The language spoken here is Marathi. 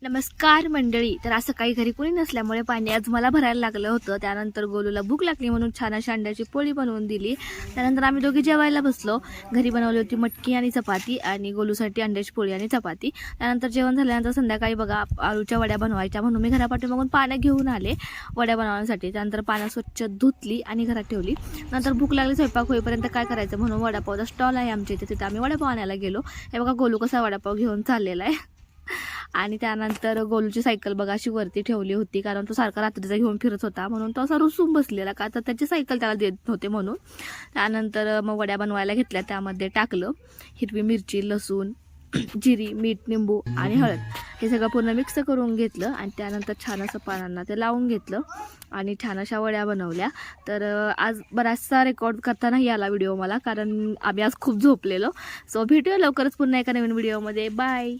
नमस्कार मंडळी. तर आज सकाळी घरी कोणी नसल्यामुळे पाणी आज मला भरायला लागलं होतं. त्यानंतर गोलूला भूक लागली म्हणून छान अशी अंड्याची पोळी बनवून दिली. त्यानंतर आम्ही दोघी जेवायला बसलो. घरी बनवली होती मटकी आणि चपाती आणि गोलूसाठी अंड्याची पोळी आणि चपाती. त्यानंतर जेवण झाल्यानंतर संध्याकाळी बघा आलूच्या वड्या बनवायच्या म्हणून मी घरापाठीमागून पानं घेऊन आले वड्या बनवण्यासाठी. त्यानंतर पानं स्वच्छ धुतली आणि घरात ठेवली. नंतर भूक लागली स्वयंपाक होईपर्यंत काय करायचं म्हणून वडापावचा स्टॉल आहे आमच्या इथे, तिथे आम्ही वडापाव आणायला गेलो. हे बघा गोलू कसा वडापाव घेऊन चाललेला आहे. आणि त्यानंतर गोलूची सायकल बघा अशी वरती ठेवली होती, कारण तो सारखा रात्रीचा घेऊन फिरत होता म्हणून तो असा रुसून बसलेला, का तर त्याची सायकल त्याला देत नव्हते म्हणून. त्यानंतर मग वड्या बनवायला घेतल्या. त्यामध्ये टाकलं हिरवी मिरची, लसूण, जिरी, मीठ, निंबू आणि हळद हे सगळं पूर्ण मिक्स करून घेतलं. आणि त्यानंतर छान असं पानांना ते लावून घेतलं आणि छान अशा वड्या बनवल्या. तर आज बराचसा रेकॉर्ड करता नाही आला व्हिडिओ मला, कारण आम्ही आज खूप झोपलेलो. सो भेटूया लवकरच पुन्हा एका नवीन व्हिडिओमध्ये. बाय.